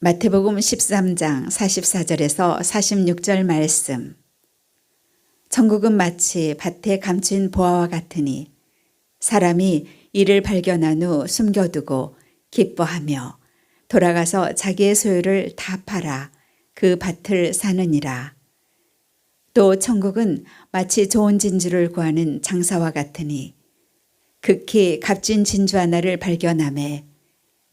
마태복음 13장 44절에서 46절 말씀. 천국은 마치 밭에 감춘 보화와 같으니 사람이 이를 발견한 후 숨겨두고 기뻐하며 돌아가서 자기의 소유를 다 팔아 그 밭을 사느니라. 또 천국은 마치 좋은 진주를 구하는 장사와 같으니 극히 값진 진주 하나를 발견하매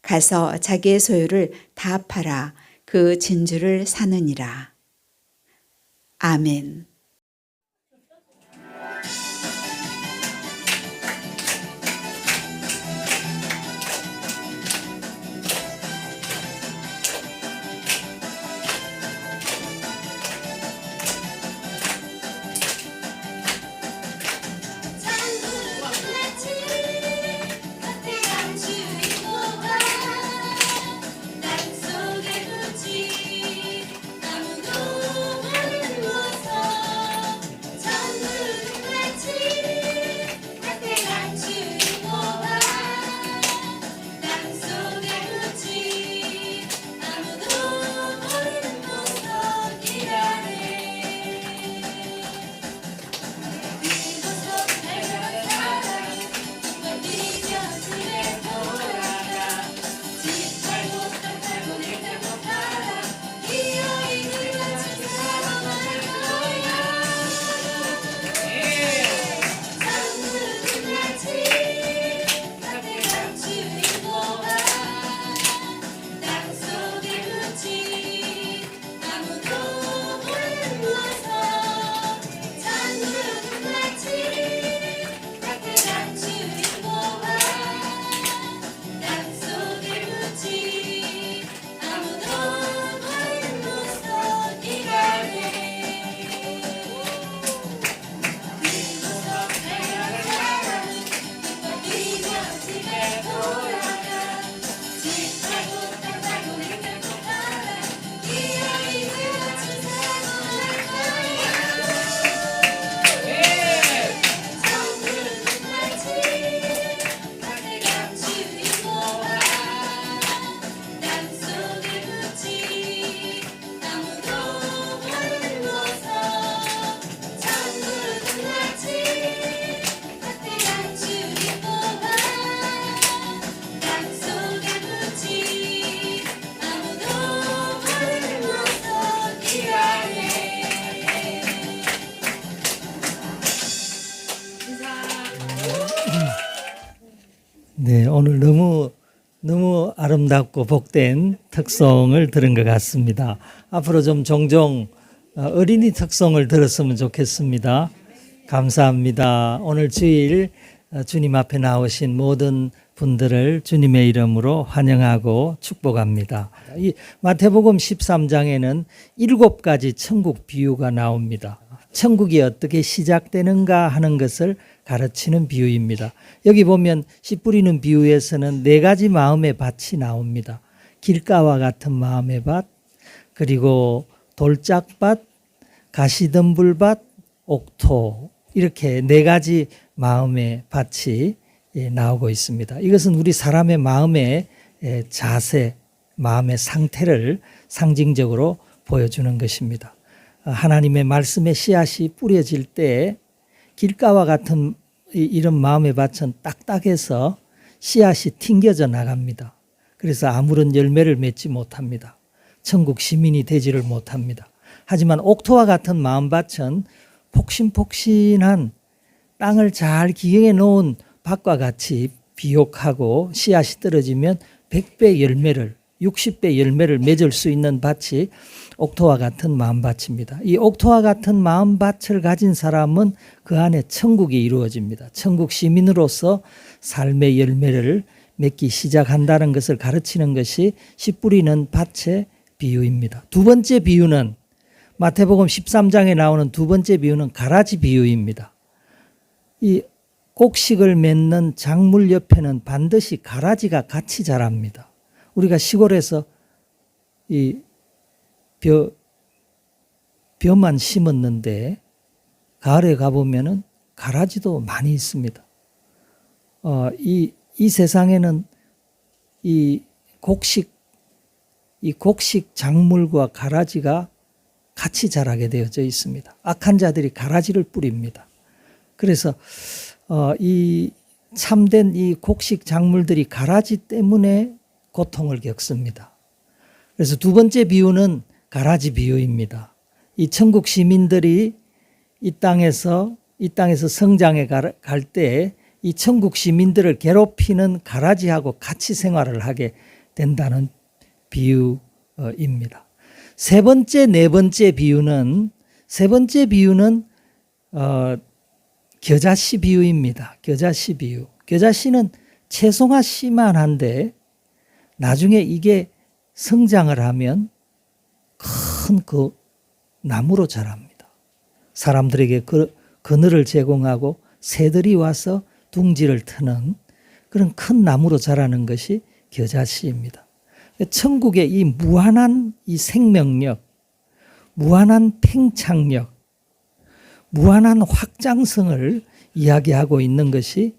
가서 자기의 소유를 다 팔아 그 진주를 사느니라. 아멘. 네, 오늘 너무 아름답고 복된 특송을 들은 것 같습니다. 앞으로 좀 종종 어린이 특송을 들었으면 좋겠습니다. 감사합니다. 오늘 주일 주님 앞에 나오신 모든 분들을 주님의 이름으로 환영하고 축복합니다. 이 마태복음 13장에는 7가지 천국 비유가 나옵니다. 천국이 어떻게 시작되는가 하는 것을 가르치는 비유입니다. 여기 보면 씨 뿌리는 비유에서는 4가지 마음의 밭이 나옵니다. 길가와 같은 마음의 밭, 그리고 돌짝밭, 가시덤불밭, 옥토, 이렇게 4가지 마음의 밭이 나오고 있습니다. 이것은 우리 사람의 마음의 자세, 마음의 상태를 상징적으로 보여주는 것입니다. 하나님의 말씀의 씨앗이 뿌려질 때 길가와 같은 이런 마음의 밭은 딱딱해서 씨앗이 튕겨져 나갑니다. 그래서 아무런 열매를 맺지 못합니다. 천국 시민이 되지를 못합니다. 하지만 옥토와 같은 마음밭은 폭신폭신한 땅을 잘 기경해 놓은 밭과 같이 비옥하고 씨앗이 떨어지면 100배 열매를 60배 열매를 맺을 수 있는 밭이 옥토와 같은 마음밭입니다. 이 옥토와 같은 마음밭을 가진 사람은 그 안에 천국이 이루어집니다. 천국 시민으로서 삶의 열매를 맺기 시작한다는 것을 가르치는 것이 씨 뿌리는 밭의 비유입니다. 두 번째 비유는 마태복음 13장에 나오는 두 번째 비유는 가라지 비유입니다. 이 곡식을 맺는 작물 옆에는 반드시 가라지가 같이 자랍니다. 우리가 시골에서 이 벼만 심었는데 가을에 가보면은 가라지도 많이 있습니다. 이 세상에는 이 곡식 이 곡식 작물과 가라지가 같이 자라게 되어져 있습니다. 악한 자들이 가라지를 뿌립니다. 그래서 이 참된 이 곡식 작물들이 가라지 때문에 고통을 겪습니다. 그래서 두 번째 비유는 가라지 비유입니다. 이 천국 시민들이 이 땅에서 성장해 갈 때 이 천국 시민들을 괴롭히는 가라지하고 같이 생활을 하게 된다는 비유입니다. 세 번째, 네 번째 비유는 겨자씨 비유입니다. 겨자씨 비유. 겨자씨는 채송화 씨만 한데 나중에 이게 성장을 하면 큰 그 나무로 자랍니다. 사람들에게 그늘을 제공하고 새들이 와서 둥지를 트는 그런 큰 나무로 자라는 것이 겨자씨입니다. 천국의 이 무한한 이 생명력, 무한한 팽창력, 무한한 확장성을 이야기하고 있는 것이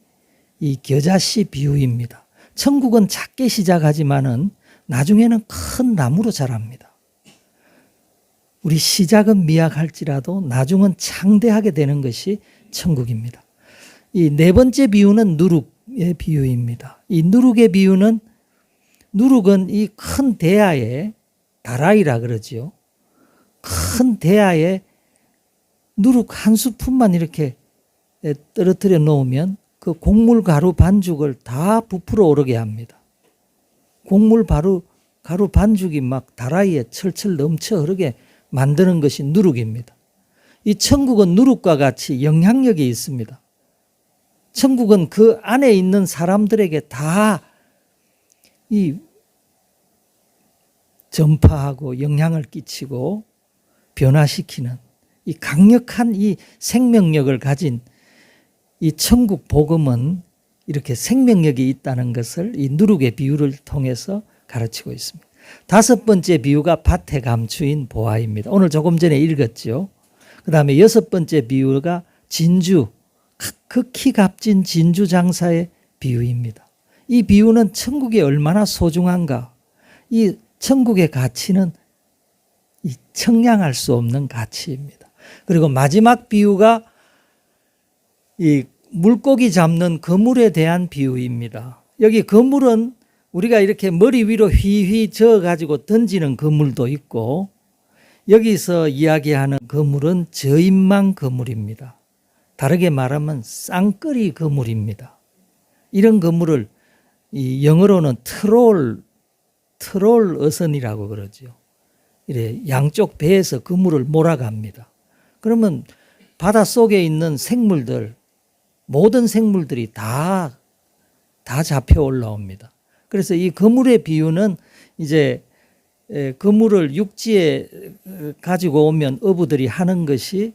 이 겨자씨 비유입니다. 천국은 작게 시작하지만은 나중에는 큰 나무로 자랍니다. 우리 시작은 미약할지라도 나중은 창대하게 되는 것이 천국입니다. 이 네 번째 비유는 누룩의 비유입니다. 이 누룩의 비유는 누룩은 이 큰 대야에 다라이라 그러지요. 큰 대야에 누룩 한 스푼만 이렇게 떨어뜨려 놓으면 그 곡물 가루 반죽을 다 부풀어 오르게 합니다. 곡물 가루 반죽이 막 다라이에 철철 넘쳐 흐르게 만드는 것이 누룩입니다. 이 천국은 누룩과 같이 영향력이 있습니다. 천국은 그 안에 있는 사람들에게 다 이 전파하고 영향을 끼치고 변화시키는 이 강력한 이 생명력을 가진 이 천국 복음은 이렇게 생명력이 있다는 것을 이 누룩의 비유를 통해서 가르치고 있습니다. 다섯 번째 비유가 밭의 감추인 보화입니다. 오늘 조금 전에 읽었죠. 그 다음에 여섯 번째 비유가 진주, 극히 값진 진주 장사의 비유입니다. 이 비유는 천국이 얼마나 소중한가, 이 천국의 가치는 이 청량할 수 없는 가치입니다. 그리고 마지막 비유가 이 물고기 잡는 그물에 대한 비유입니다. 여기 그물은 우리가 이렇게 머리 위로 휘휘 저어가지고 던지는 그물도 있고, 여기서 이야기하는 그물은 저인망 그물입니다. 다르게 말하면 쌍끌이 그물입니다. 이런 그물을 이 영어로는 트롤 어선이라고 그러죠. 이래 양쪽 배에서 그물을 몰아갑니다. 그러면 바닷속에 있는 생물들, 모든 생물들이 다 잡혀 올라옵니다. 그래서 이 그물의 비유는 이제 그물을 육지에 가지고 오면 어부들이 하는 것이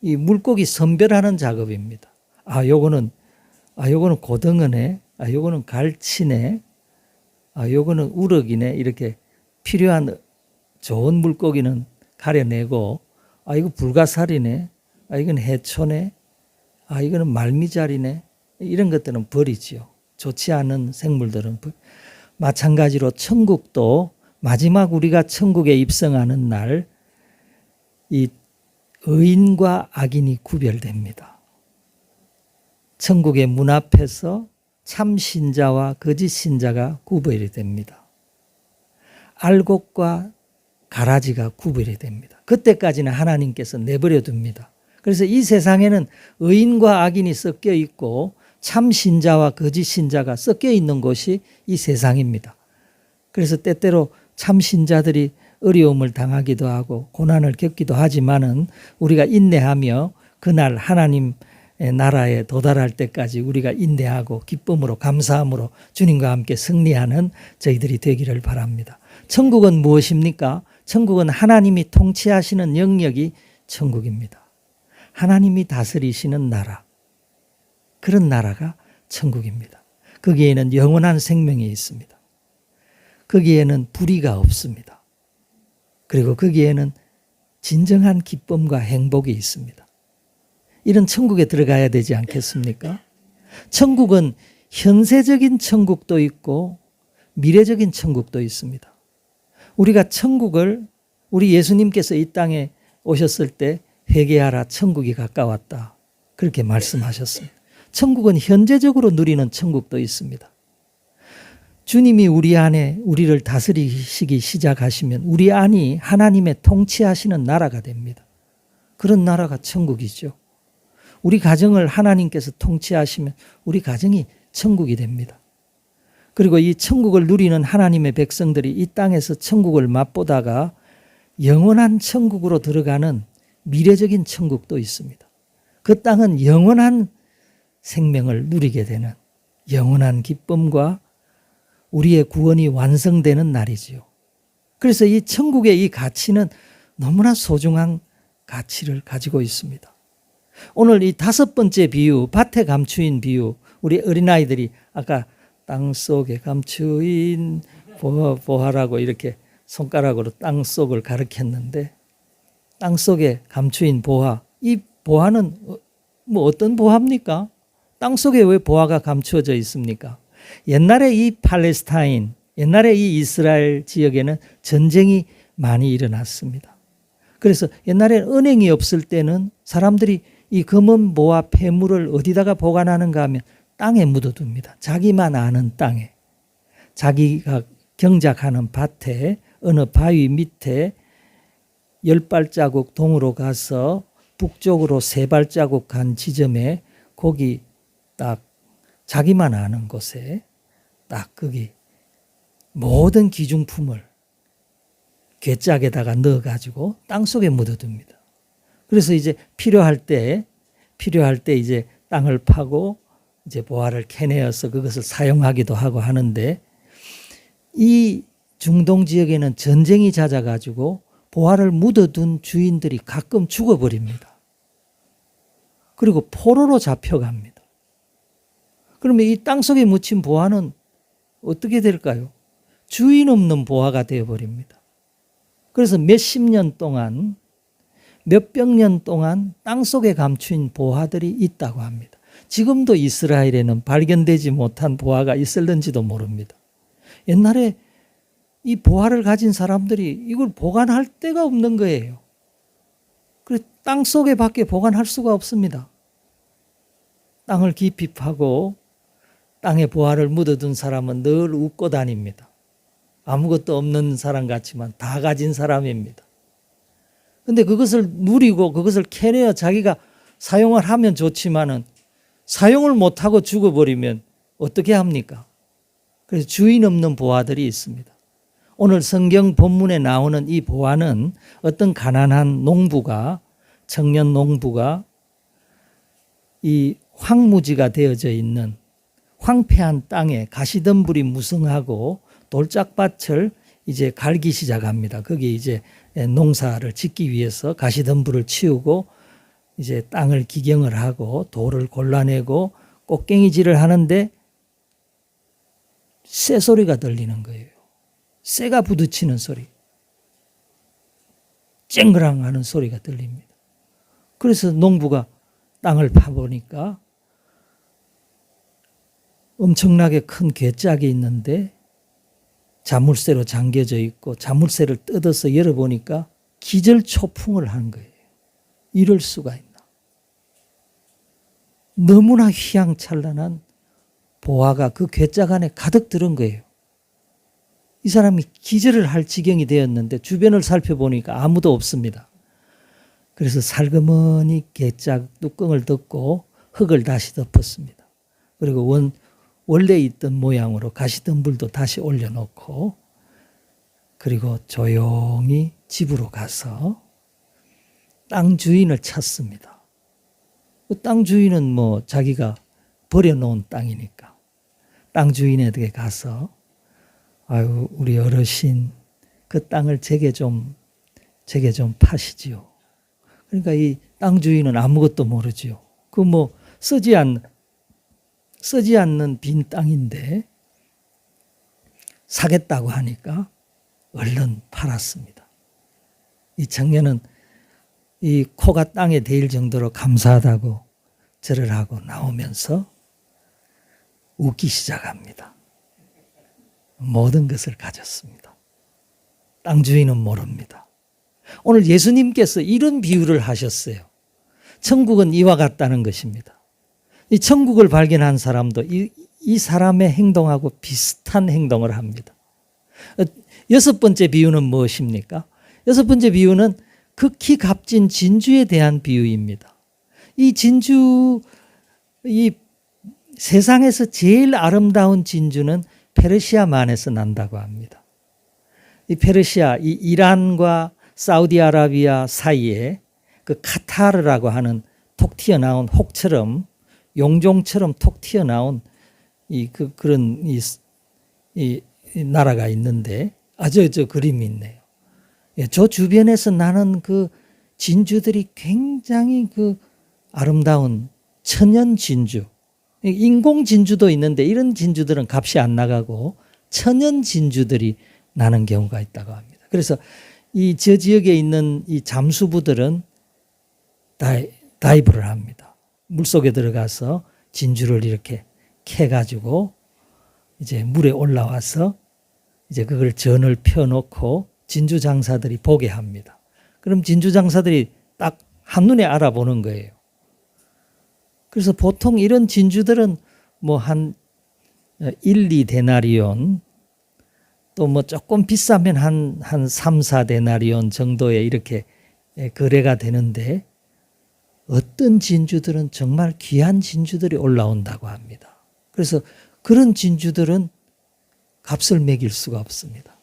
이 물고기 선별하는 작업입니다. 요거는 고등어네, 요거는 갈치네, 요거는 우럭이네, 이렇게 필요한 좋은 물고기는 가려내고, 이거 불가사리네, 이건 해초네, 이거는 말미잘이네, 이런 것들은 버리지요. 좋지 않은 생물들은. 마찬가지로 천국도 마지막 우리가 천국에 입성하는 날 이 의인과 악인이 구별됩니다. 천국의 문 앞에서 참 신자와 거짓 신자가 구별이 됩니다. 알곡과 가라지가 구별이 됩니다. 그때까지는 하나님께서 내버려 둡니다. 그래서 이 세상에는 의인과 악인이 섞여 있고 참 신자와 거짓 신자가 섞여 있는 곳이 이 세상입니다. 그래서 때때로 참 신자들이 어려움을 당하기도 하고 고난을 겪기도 하지만은 우리가 인내하며 그날 하나님의 나라에 도달할 때까지 우리가 인내하고 기쁨으로 감사함으로 주님과 함께 승리하는 저희들이 되기를 바랍니다. 천국은 무엇입니까? 천국은 하나님이 통치하시는 영역이 천국입니다. 하나님이 다스리시는 나라, 그런 나라가 천국입니다. 거기에는 영원한 생명이 있습니다. 거기에는 불의가 없습니다. 그리고 거기에는 진정한 기쁨과 행복이 있습니다. 이런 천국에 들어가야 되지 않겠습니까? 천국은 현세적인 천국도 있고 미래적인 천국도 있습니다. 우리가 천국을 우리 예수님께서 이 땅에 오셨을 때 회개하라 천국이 가까웠다. 그렇게 말씀하셨습니다. 천국은 현재적으로 누리는 천국도 있습니다. 주님이 우리 안에 우리를 다스리시기 시작하시면 우리 안이 하나님의 통치하시는 나라가 됩니다. 그런 나라가 천국이죠. 우리 가정을 하나님께서 통치하시면 우리 가정이 천국이 됩니다. 그리고 이 천국을 누리는 하나님의 백성들이 이 땅에서 천국을 맛보다가 영원한 천국으로 들어가는 미래적인 천국도 있습니다. 그 땅은 영원한 생명을 누리게 되는 영원한 기쁨과 우리의 구원이 완성되는 날이지요. 그래서 이 천국의 이 가치는 너무나 소중한 가치를 가지고 있습니다. 오늘 이 5번째 비유, 밭에 감추인 비유, 우리 어린아이들이 아까 땅속에 감추인 보화라고 이렇게 손가락으로 땅속을 가리켰는데, 땅속에 감추인 보화, 이 보화는 뭐 어떤 보화입니까? 땅속에 왜 보화가 감추어져 있습니까? 옛날에 이 팔레스타인, 옛날에 이 이스라엘 지역에는 전쟁이 많이 일어났습니다. 그래서 옛날에 은행이 없을 때는 사람들이 이 검은 보화 폐물을 어디다가 보관하는가 하면 땅에 묻어둡니다. 자기만 아는 땅에, 자기가 경작하는 밭에, 어느 바위 밑에 10발자국 동으로 가서 북쪽으로 3발자국 간 지점에 거기 딱 자기만 아는 곳에 딱 거기 모든 기중품을 괴짝에다가 넣어가지고 땅속에 묻어둡니다. 그래서 이제 필요할 때 이제 땅을 파고 이제 보화를 캐내어서 그것을 사용하기도 하고 하는데, 이 중동 지역에는 전쟁이 잦아가지고 보화를 묻어둔 주인들이 가끔 죽어버립니다. 그리고 포로로 잡혀갑니다. 그러면 이 땅속에 묻힌 보화는 어떻게 될까요? 주인 없는 보화가 되어버립니다. 그래서 몇십 년 동안, 몇백 년 동안 땅속에 감춘 보화들이 있다고 합니다. 지금도 이스라엘에는 발견되지 못한 보화가 있을는지도 모릅니다. 옛날에 이 보화를 가진 사람들이 이걸 보관할 데가 없는 거예요. 그래서 땅속에 밖에 보관할 수가 없습니다. 땅을 깊이 파고 땅에 보화를 묻어둔 사람은 늘 웃고 다닙니다. 아무것도 없는 사람 같지만 다 가진 사람입니다. 근데 그것을 누리고 그것을 캐내어 자기가 사용을 하면 좋지만은 사용을 못하고 죽어버리면 어떻게 합니까? 그래서 주인 없는 보화들이 있습니다. 오늘 성경 본문에 나오는 이 보화는 어떤 가난한 농부가, 청년 농부가 이 황무지가 되어져 있는 황폐한 땅에 가시덤불이 무성하고 돌짝밭을 이제 갈기 시작합니다. 거기 이제 농사를 짓기 위해서 가시덤불을 치우고 이제 땅을 기경을 하고 돌을 골라내고 꽃갱이질을 하는데 새 소리가 들리는 거예요. 새가 부딪히는 소리. 쨍그랑 하는 소리가 들립니다. 그래서 농부가 땅을 파보니까 엄청나게 큰 괴짝이 있는데 자물쇠로 잠겨져 있고 자물쇠를 뜯어서 열어보니까 기절초풍을 한 거예요. 이럴 수가 있나. 너무나 휘황찬란한 보화가 그 괴짝 안에 가득 들은 거예요. 이 사람이 기절을 할 지경이 되었는데 주변을 살펴보니까 아무도 없습니다. 그래서 살그머니 괴짝 뚜껑을 덮고 흙을 다시 덮었습니다. 그리고 원래 있던 모양으로 가시덤불도 다시 올려놓고 그리고 조용히 집으로 가서 땅 주인을 찾습니다. 그 땅 주인은 뭐 자기가 버려놓은 땅이니까 땅 주인에게 가서 아유 우리 어르신 그 땅을 제게 좀 파시지요. 그러니까 이 땅 주인은 아무것도 모르지요. 그 뭐 쓰지 않는 빈 땅인데 사겠다고 하니까 얼른 팔았습니다. 이 청년은 이 코가 땅에 대일 정도로 감사하다고 절을 하고 나오면서 웃기 시작합니다. 모든 것을 가졌습니다. 땅 주인은 모릅니다. 오늘 예수님께서 이런 비유를 하셨어요. 천국은 이와 같다는 것입니다. 이 천국을 발견한 사람도 이 사람의 행동하고 비슷한 행동을 합니다. 여섯 번째 비유는 무엇입니까? 여섯 번째 비유는 극히 값진 진주에 대한 비유입니다. 이 진주, 이 세상에서 제일 아름다운 진주는 페르시아만에서 난다고 합니다. 이 페르시아, 이 이란과 사우디아라비아 사이에 그 카타르라고 하는 톡 튀어나온 혹처럼 용종처럼 톡 튀어나온 그런 이 나라가 있는데 저 그림이 있네요. 예, 저 주변에서 나는 그 진주들이 굉장히 그 아름다운 천연 진주, 인공 진주도 있는데 이런 진주들은 값이 안 나가고 천연 진주들이 나는 경우가 있다고 합니다. 그래서 저 지역에 있는 이 잠수부들은 다이브를 합니다. 물속에 들어가서 진주를 이렇게 캐가지고 이제 물에 올라와서 이제 그걸 전을 펴놓고 진주 장사들이 보게 합니다. 그럼 진주 장사들이 딱 한눈에 알아보는 거예요. 그래서 보통 이런 진주들은 뭐 한 1, 2데나리온 또 뭐 조금 비싸면 한 3, 4데나리온 정도에 이렇게 거래가 되는데 어떤 진주들은 정말 귀한 진주들이 올라온다고 합니다. 그래서 그런 진주들은 값을 매길 수가 없습니다.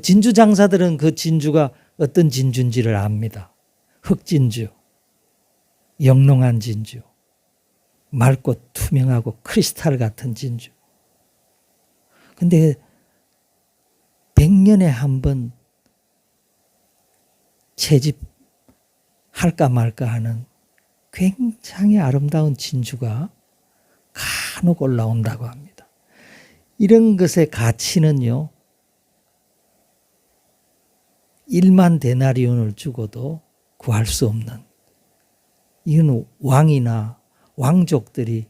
진주 장사들은 그 진주가 어떤 진주인지를 압니다. 흑진주, 영롱한 진주, 맑고 투명하고 크리스탈 같은 진주. 근데 100년에 한 번 채집할까 말까 하는 굉장히 아름다운 진주가 간혹 올라온다고 합니다. 이런 것의 가치는요, 1만 데나리온을 주고도 구할 수 없는, 이건 왕이나 왕족들이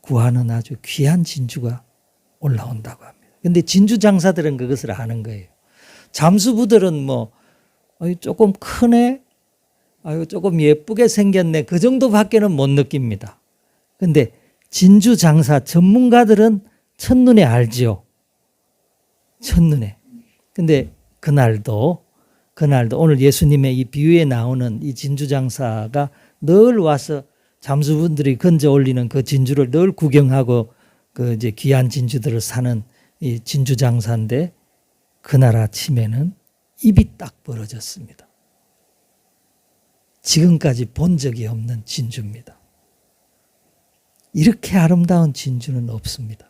구하는 아주 귀한 진주가 올라온다고 합니다. 그런데 진주 장사들은 그것을 아는 거예요. 잠수부들은 뭐 조금 크네, 조금 예쁘게 생겼네, 그 정도밖에는 못 느낍니다. 그런데 진주 장사 전문가들은 첫눈에 알지요. 첫눈에. 근데 그날도 오늘 예수님의 이 비유에 나오는 이 진주 장사가 늘 와서 잠수분들이 건져 올리는 그 진주를 늘 구경하고 그 이제 귀한 진주들을 사는 이 진주 장사인데 그날 아침에는 입이 딱 벌어졌습니다. 지금까지 본 적이 없는 진주입니다. 이렇게 아름다운 진주는 없습니다.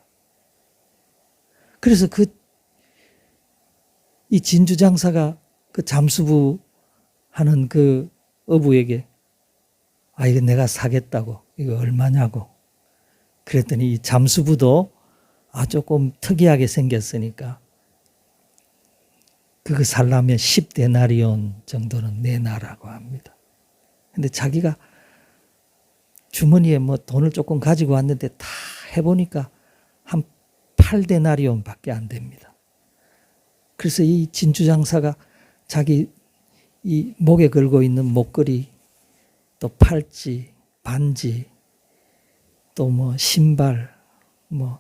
그래서 이 진주 장사가 그 잠수부 하는 그 어부에게 이거 내가 사겠다고, 이거 얼마냐고. 그랬더니 이 잠수부도 조금 특이하게 생겼으니까 그거 살려면 10데나리온 정도는 내놔라고 합니다. 근데 자기가 주머니에 뭐 돈을 조금 가지고 왔는데 다 해보니까 한 8데나리온 밖에 안 됩니다. 그래서 이 진주 장사가 자기 이 목에 걸고 있는 목걸이, 또 팔찌, 반지, 또 뭐 신발, 뭐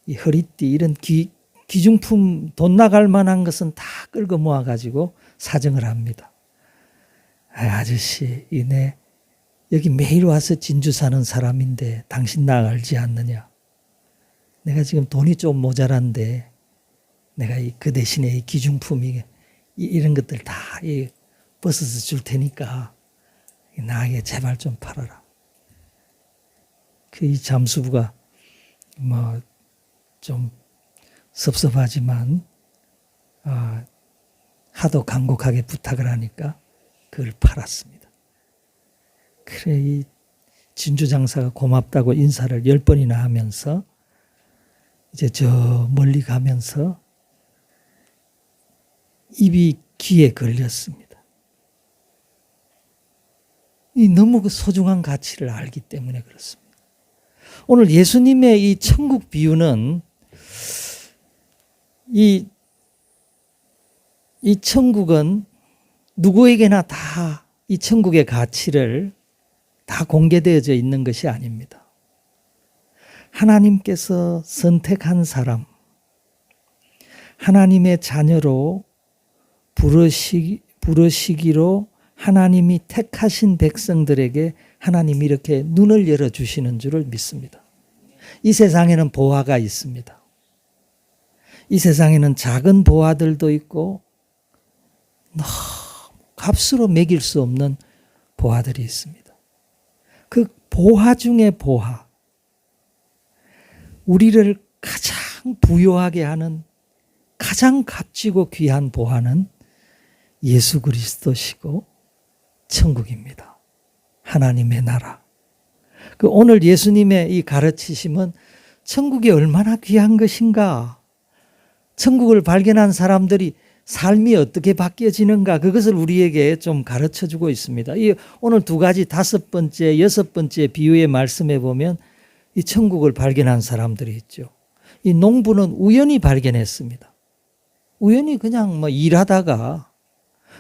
이 허리띠 이런 귀중품 돈 나갈 만한 것은 다 끌고 모아 가지고 사정을 합니다. 아저씨, 내 여기 매일 와서 진주 사는 사람인데 당신 나 알지 않느냐? 내가 지금 돈이 좀 모자란데 내가 그 대신에 이 귀중품이 이런 것들 다 벗어서 줄 테니까 나에게 제발 좀 팔아라. 이 잠수부가 뭐 좀 섭섭하지만 하도 간곡하게 부탁을 하니까 그걸 팔았습니다. 그래 이 진주 장사가 고맙다고 인사를 10번이나 하면서 이제 저 멀리 가면서 입이 귀에 걸렸습니다. 이 너무 그 소중한 가치를 알기 때문에 그렇습니다. 오늘 예수님의 이 천국 비유는 이 이 천국은 누구에게나 다 이 천국의 가치를 다 공개되어져 있는 것이 아닙니다. 하나님께서 선택한 사람, 하나님의 자녀로 부르시기로 하나님이 택하신 백성들에게 하나님이 이렇게 눈을 열어주시는 줄을 믿습니다. 이 세상에는 보화가 있습니다. 이 세상에는 작은 보화들도 있고 너무 값으로 매길 수 없는 보화들이 있습니다. 그 보화 중에 보화, 우리를 가장 부유하게 하는 가장 값지고 귀한 보화는 예수 그리스도시고 천국입니다. 하나님의 나라. 그 오늘 예수님의 이 가르치심은 천국이 얼마나 귀한 것인가, 천국을 발견한 사람들이 삶이 어떻게 바뀌어지는가, 그것을 우리에게 좀 가르쳐주고 있습니다. 이 오늘 두 가지, 다섯 번째, 여섯 번째 비유의 말씀에 보면 이 천국을 발견한 사람들이 있죠. 이 농부는 우연히 발견했습니다. 우연히 그냥 일하다가,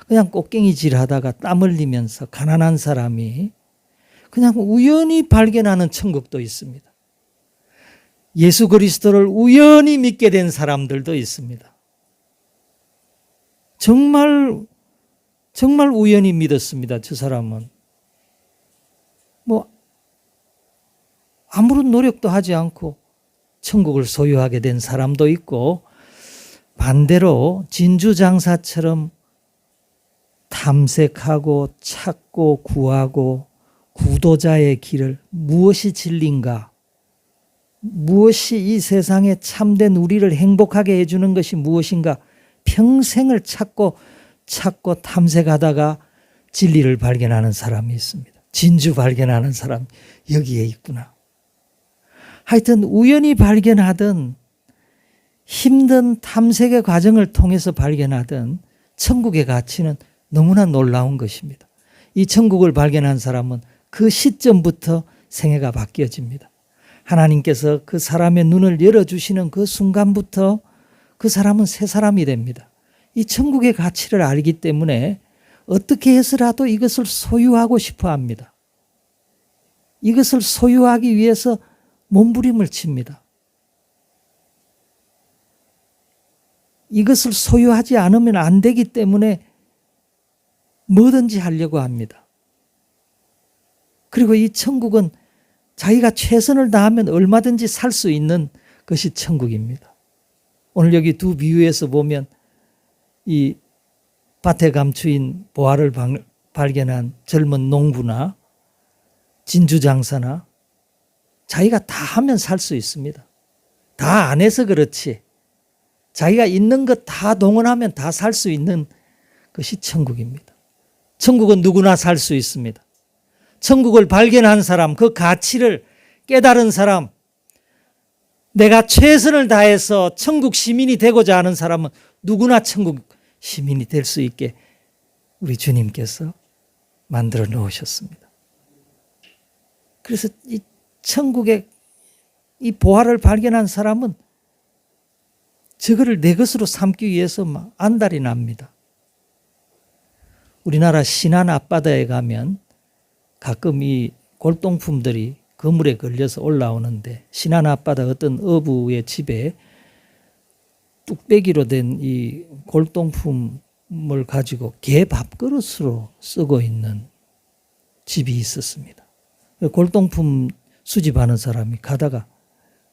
그냥 꽃갱이질 하다가 땀 흘리면서 가난한 사람이 그냥 우연히 발견하는 천국도 있습니다. 예수 그리스도를 우연히 믿게 된 사람들도 있습니다. 정말 우연히 믿었습니다. 저 사람은 아무런 노력도 하지 않고 천국을 소유하게 된 사람도 있고, 반대로 진주장사처럼 탐색하고 찾고 구하고 구도자의 길을, 무엇이 진리인가, 무엇이 이 세상에 참된 우리를 행복하게 해주는 것이 무엇인가, 평생을 찾고 탐색하다가 진리를 발견하는 사람이 있습니다. 진주 발견하는 사람 여기에 있구나. 하여튼 우연히 발견하든 힘든 탐색의 과정을 통해서 발견하든 천국의 가치는 너무나 놀라운 것입니다. 이 천국을 발견한 사람은 그 시점부터 생애가 바뀌어집니다. 하나님께서 그 사람의 눈을 열어주시는 그 순간부터 그 사람은 새 사람이 됩니다. 이 천국의 가치를 알기 때문에 어떻게 해서라도 이것을 소유하고 싶어 합니다. 이것을 소유하기 위해서 몸부림을 칩니다. 이것을 소유하지 않으면 안 되기 때문에 뭐든지 하려고 합니다. 그리고 이 천국은 자기가 최선을 다하면 얼마든지 살 수 있는 것이 천국입니다. 오늘 여기 두 비유에서 보면 이 밭에 감추인 보화를 발견한 젊은 농부나 진주장사나 자기가 다 하면 살 수 있습니다. 다 안 해서 그렇지 자기가 있는 것 다 동원하면 다 살 수 있는 것이 천국입니다. 천국은 누구나 살 수 있습니다. 천국을 발견한 사람, 그 가치를 깨달은 사람, 내가 최선을 다해서 천국 시민이 되고자 하는 사람은 누구나 천국 시민이 될 수 있게 우리 주님께서 만들어 놓으셨습니다. 그래서 이 천국의 이 보화를 발견한 사람은 저거를 내 것으로 삼기 위해서 막 안달이 납니다. 우리나라 신안 앞바다에 가면 가끔 이 골동품들이 그물에 걸려서 올라오는데, 신안 앞바다 어떤 어부의 집에 뚝배기로 된 이 골동품을 가지고 개 밥그릇으로 쓰고 있는 집이 있었습니다. 골동품 수집하는 사람이 가다가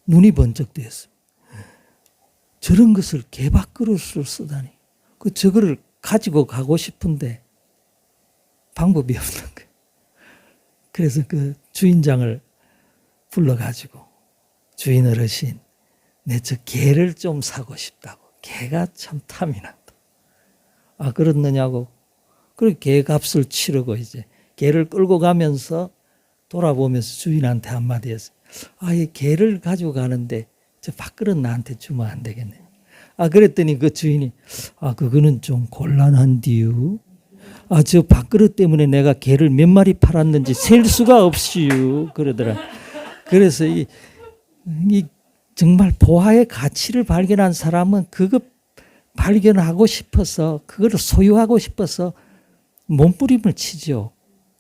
눈이 번쩍 뜨였습니다. 저런 것을 개 밥그릇으로 쓰다니. 저거를 가지고 가고 싶은데 방법이 없는 거예요. 그래서 그 주인장을 불러가지고, 주인 어르신, 내 저 개를 좀 사고 싶다고. 개가 참 탐이 난다. 아, 그렇느냐고. 그리고 개 값을 치르고 이제 개를 끌고 가면서 돌아보면서 주인한테 한마디 했어요. 아, 이 개를 가지고 가는데 저 밥그릇 나한테 주면 안 되겠네. 아, 그랬더니 그 주인이, 아, 그거는 좀 곤란한디요. 아, 저 밥그릇 때문에 내가 개를 몇 마리 팔았는지 셀 수가 없이요. 그러더라. 그래서 이 정말 보화의 가치를 발견한 사람은 그거 발견하고 싶어서 그거를 소유하고 싶어서 몸부림을 치죠.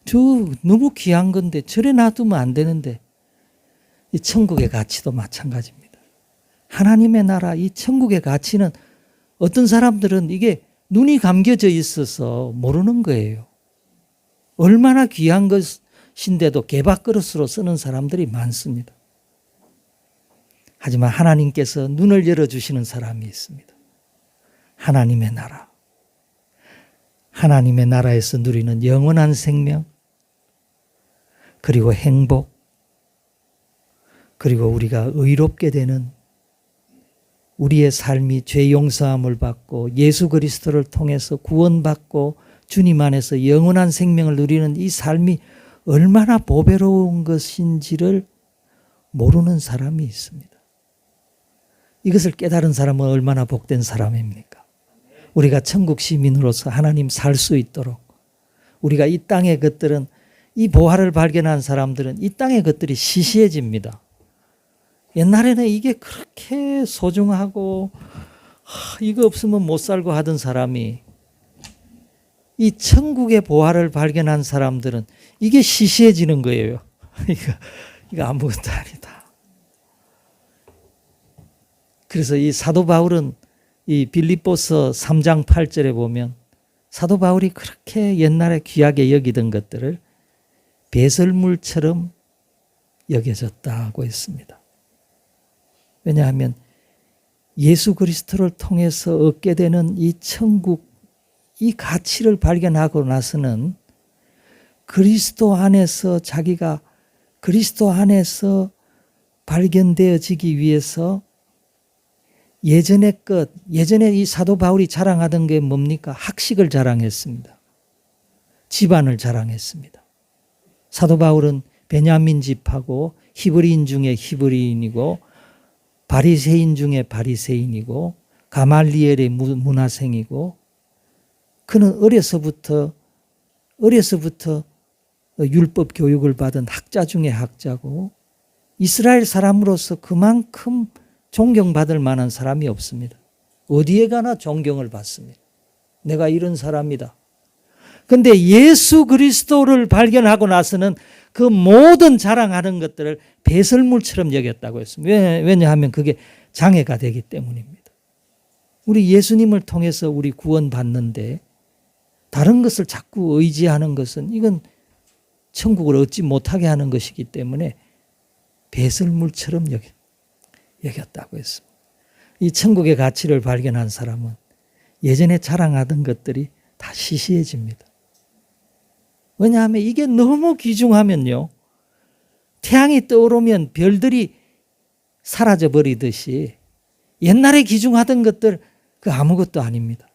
저 너무 귀한 건데 저래 놔두면 안 되는데. 이 천국의 가치도 마찬가지입니다. 하나님의 나라, 이 천국의 가치는 어떤 사람들은 이게 눈이 감겨져 있어서 모르는 거예요. 얼마나 귀한 것인데도 개밥그릇으로 쓰는 사람들이 많습니다. 하지만 하나님께서 눈을 열어주시는 사람이 있습니다. 하나님의 나라. 하나님의 나라에서 누리는 영원한 생명, 그리고 행복, 그리고 우리가 의롭게 되는 우리의 삶이 죄 용서함을 받고 예수 그리스도를 통해서 구원받고 주님 안에서 영원한 생명을 누리는 이 삶이 얼마나 보배로운 것인지를 모르는 사람이 있습니다. 이것을 깨달은 사람은 얼마나 복된 사람입니까? 우리가 천국 시민으로서 하나님 살 수 있도록 우리가 이 땅의 것들은 이 보화를 발견한 사람들은 이 땅의 것들이 시시해집니다. 옛날에는 이게 그렇게 소중하고 이거 없으면 못 살고 하던 사람이 이 천국의 보화를 발견한 사람들은 이게 시시해지는 거예요. 이거 아무것도 아니다. 그래서 이 사도 바울은 이 빌립보서 3장 8절에 보면 사도 바울이 그렇게 옛날에 귀하게 여기던 것들을 배설물처럼 여겨졌다고 했습니다. 왜냐하면 예수 그리스도를 통해서 얻게 되는 이 천국, 이 가치를 발견하고 나서는 그리스도 안에서 자기가 그리스도 안에서 발견되어지기 위해서 예전에 이 사도 바울이 자랑하던 게 뭡니까? 학식을 자랑했습니다. 집안을 자랑했습니다. 사도 바울은 베냐민 집하고 히브리인 중에 히브리인이고 바리새인 중에 바리새인이고 가말리엘의 문화생이고 그는 어려서부터 율법 교육을 받은 학자 중에 학자고 이스라엘 사람으로서 그만큼 존경받을 만한 사람이 없습니다. 어디에 가나 존경을 받습니다. 내가 이런 사람이다. 그런데 예수 그리스도를 발견하고 나서는 그 모든 자랑하는 것들을 배설물처럼 여겼다고 했습니다. 왜냐하면 그게 장애가 되기 때문입니다. 우리 예수님을 통해서 우리 구원받는데 다른 것을 자꾸 의지하는 것은 이건 천국을 얻지 못하게 하는 것이기 때문에 배설물처럼 여겼다고 했습니다. 이 천국의 가치를 발견한 사람은 예전에 자랑하던 것들이 다 시시해집니다. 왜냐하면 이게 너무 귀중하면요. 태양이 떠오르면 별들이 사라져 버리듯이 옛날에 귀중하던 것들 그 아무것도 아닙니다.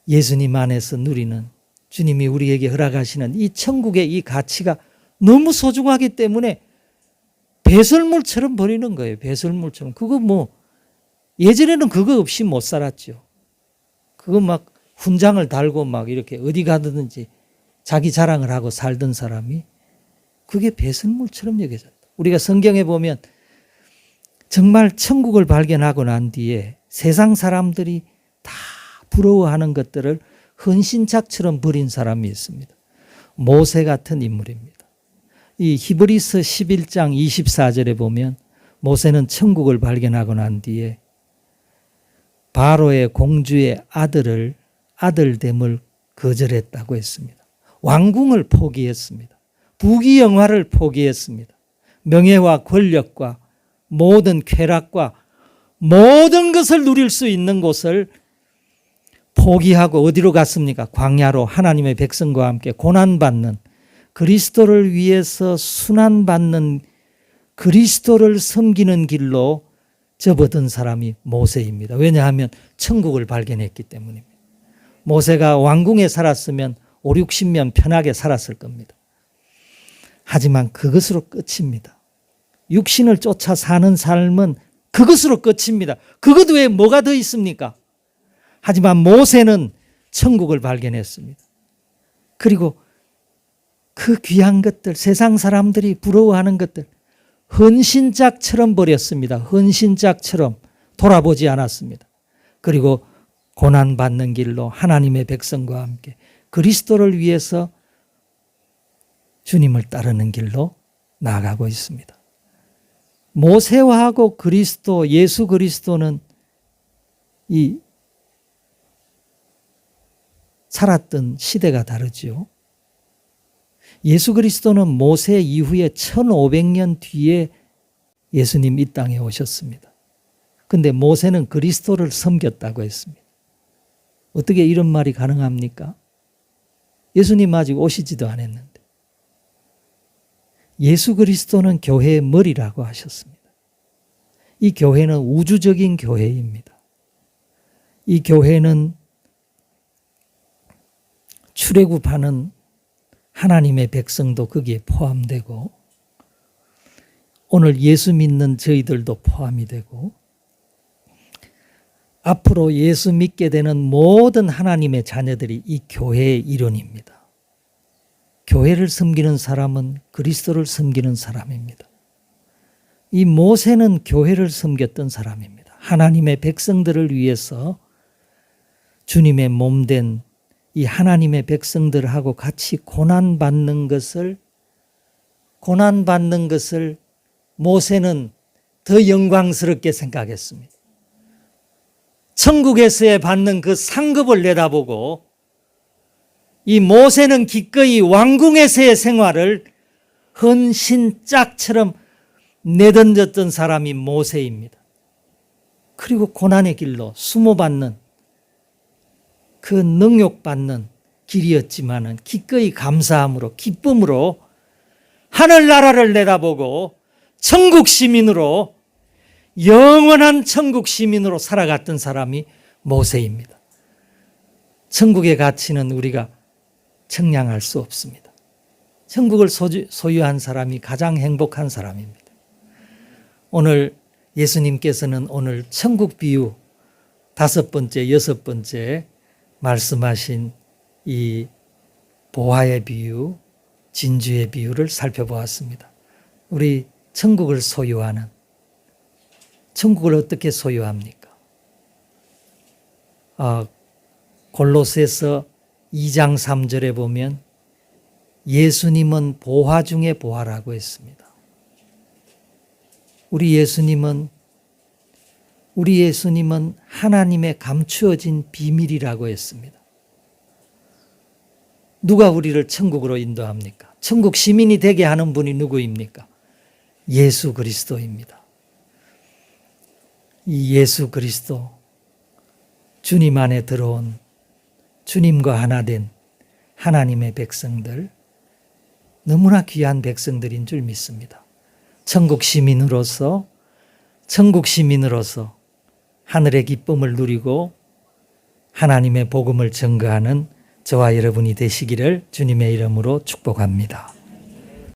예수님 안에서 누리는 주님이 우리에게 허락하시는 이 천국의 이 가치가 너무 소중하기 때문에 배설물처럼 버리는 거예요. 배설물처럼. 그거 예전에는 그거 없이 못 살았죠. 그거 막 훈장을 달고 막 이렇게 어디 가든지 자기 자랑을 하고 살던 사람이 그게 배설물처럼 여겨졌다. 우리가 성경에 보면 정말 천국을 발견하고 난 뒤에 세상 사람들이 다 부러워하는 것들을 헌신짝처럼 버린 사람이 있습니다. 모세 같은 인물입니다. 이 히브리서 11장 24절에 보면 모세는 천국을 발견하고 난 뒤에 바로의 공주의 아들됨을 거절했다고 했습니다. 왕궁을 포기했습니다. 부귀영화를 포기했습니다. 명예와 권력과 모든 쾌락과 모든 것을 누릴 수 있는 곳을 포기하고 어디로 갔습니까? 광야로 하나님의 백성과 함께 고난받는 그리스도를 위해서 순환받는 그리스도를 섬기는 길로 접어든 사람이 모세입니다. 왜냐하면 천국을 발견했기 때문입니다. 모세가 왕궁에 살았으면 5, 60년 편하게 살았을 겁니다. 하지만 그것으로 끝입니다. 육신을 쫓아 사는 삶은 그것으로 끝입니다. 그것 외에 뭐가 더 있습니까? 하지만 모세는 천국을 발견했습니다. 그리고 그 귀한 것들, 세상 사람들이 부러워하는 것들, 헌신짝처럼 버렸습니다. 헌신짝처럼 돌아보지 않았습니다. 그리고 고난받는 길로 하나님의 백성과 함께 그리스도를 위해서 주님을 따르는 길로 나아가고 있습니다. 모세와하고 그리스도, 예수 그리스도는 이 살았던 시대가 다르죠. 예수 그리스도는 모세 이후에 1500년 뒤에 예수님 이 땅에 오셨습니다. 근데 모세는 그리스도를 섬겼다고 했습니다. 어떻게 이런 말이 가능합니까? 예수님 아직 오시지도 않았는데. 예수 그리스도는 교회의 머리라고 하셨습니다. 이 교회는 우주적인 교회입니다. 이 교회는 출애굽하는 하나님의 백성도 거기에 포함되고 오늘 예수 믿는 저희들도 포함이 되고 앞으로 예수 믿게 되는 모든 하나님의 자녀들이 이 교회의 일원입니다. 교회를 섬기는 사람은 그리스도를 섬기는 사람입니다. 이 모세는 교회를 섬겼던 사람입니다. 하나님의 백성들을 위해서 주님의 몸된 이 하나님의 백성들하고 같이 고난받는 것을 모세는 더 영광스럽게 생각했습니다. 천국에서의 받는 그 상급을 내다보고 이 모세는 기꺼이 왕궁에서의 생활을 헌신짝처럼 내던졌던 사람이 모세입니다. 그리고 고난의 길로 수모받는 그 능욕받는 길이었지만은 기꺼이 감사함으로 기쁨으로 하늘나라를 내다보고 천국 시민으로 영원한 천국 시민으로 살아갔던 사람이 모세입니다. 천국의 가치는 우리가 청량할 수 없습니다. 천국을 소유한 사람이 가장 행복한 사람입니다. 오늘 예수님께서는 오늘 천국 비유 5번째, 6번째 말씀하신 이 보화의 비유, 진주의 비유를 살펴보았습니다. 우리 천국을 소유하는, 천국을 어떻게 소유합니까? 골로새서 2장 3절에 보면 예수님은 보화 중에 보화라고 했습니다. 우리 예수님은 하나님의 감추어진 비밀이라고 했습니다. 누가 우리를 천국으로 인도합니까? 천국 시민이 되게 하는 분이 누구입니까? 예수 그리스도입니다. 이 예수 그리스도, 주님 안에 들어온 주님과 하나 된 하나님의 백성들, 너무나 귀한 백성들인 줄 믿습니다. 천국 시민으로서 하늘의 기쁨을 누리고 하나님의 복음을 전가하는 저와 여러분이 되시기를 주님의 이름으로 축복합니다.